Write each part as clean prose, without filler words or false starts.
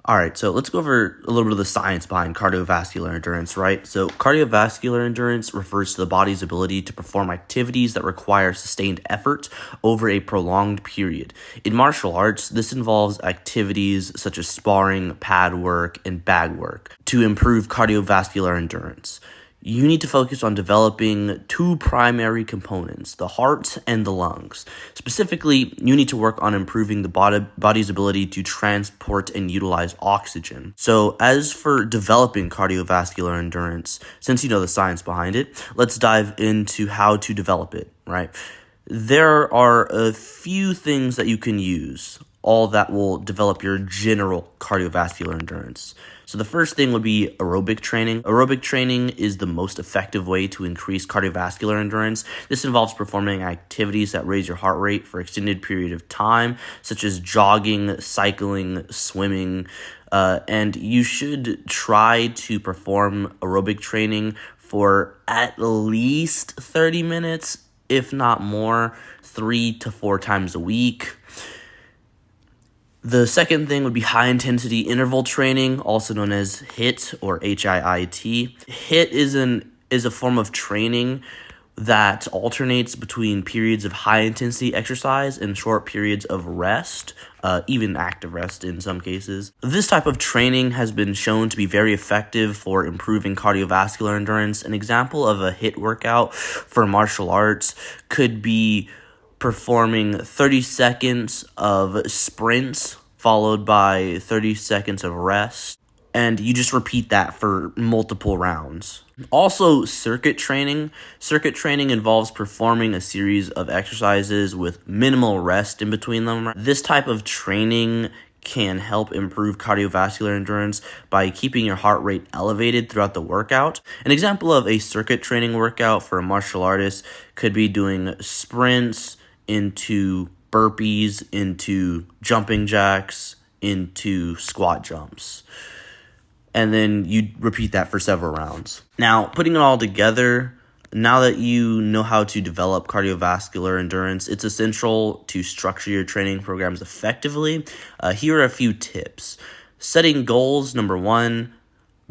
All right, so let's go over a little bit of the science behind cardiovascular endurance, right? So cardiovascular endurance refers to the body's ability to perform activities that require sustained effort over a prolonged period. In martial arts, this involves activities such as sparring, pad work, and bag work to improve cardiovascular endurance. You need to focus on developing two primary components, the heart and the lungs. Specifically, you need to work on improving the body's ability to transport and utilize oxygen. So as for developing cardiovascular endurance, since you know the science behind it, let's dive into how to develop it, right? There are a few things that you can use, all that will develop your general cardiovascular endurance. So the first thing would be aerobic training. Aerobic training is the most effective way to increase cardiovascular endurance. This involves performing activities that raise your heart rate for extended period of time, such as jogging, cycling, swimming, and you should try to perform aerobic training for at least 30 minutes, if not more, 3 to 4 times a week. The second thing would be high-intensity interval training, also known as HIIT or HIIT. HIIT is a form of training that alternates between periods of high-intensity exercise and short periods of rest, even active rest in some cases. This type of training has been shown to be very effective for improving cardiovascular endurance. An example of a HIIT workout for martial arts could be performing 30 seconds of sprints followed by 30 seconds of rest, and you just repeat that for multiple rounds. Also, circuit training. Circuit training involves performing a series of exercises with minimal rest in between them. This type of training can help improve cardiovascular endurance by keeping your heart rate elevated throughout the workout. An example of a circuit training workout for a martial artist could be doing sprints into burpees, into jumping jacks, into squat jumps. And then you repeat that for several rounds. Now, putting it all together, now that you know how to develop cardiovascular endurance, it's essential to structure your training programs effectively. Here are a few tips. Setting goals, number 1.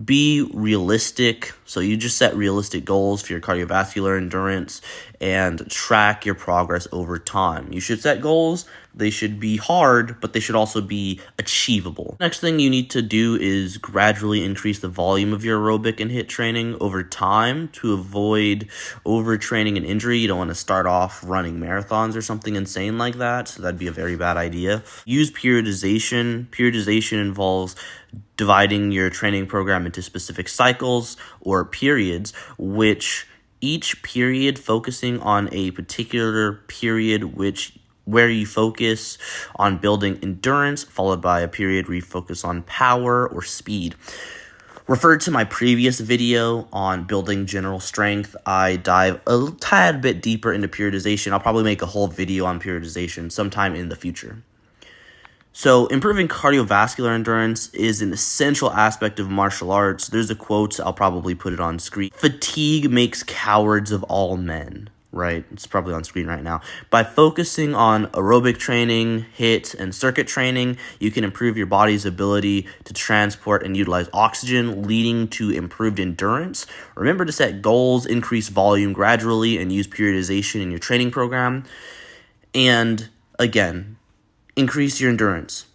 Be realistic. So you just set realistic goals for your cardiovascular endurance and track your progress over time. You should set goals. They should be hard, but they should also be achievable. Next thing you need to do is gradually increase the volume of your aerobic and HIIT training over time to avoid overtraining and injury. You don't want to start off running marathons or something insane like that. So that'd be a very bad idea. Use periodization. Periodization involves dividing your training program into specific cycles or periods, which each period focusing on a particular period where you focus on building endurance, followed by a period where you focus on power or speed. Refer to my previous video on building general strength. I dive a tad bit deeper into periodization. I'll probably make a whole video on periodization sometime in the future. So improving cardiovascular endurance is an essential aspect of martial arts. There's a quote, I'll probably put it on screen. Fatigue makes cowards of all men, right? It's probably on screen right now. By focusing on aerobic training, HIIT, and circuit training, you can improve your body's ability to transport and utilize oxygen, leading to improved endurance. Remember to set goals, increase volume gradually, and use periodization in your training program. And again, increase your endurance.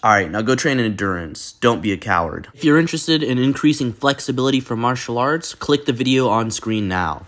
All right, now go train in endurance. Don't be a coward. If you're interested in increasing flexibility for martial arts, click the video on screen now.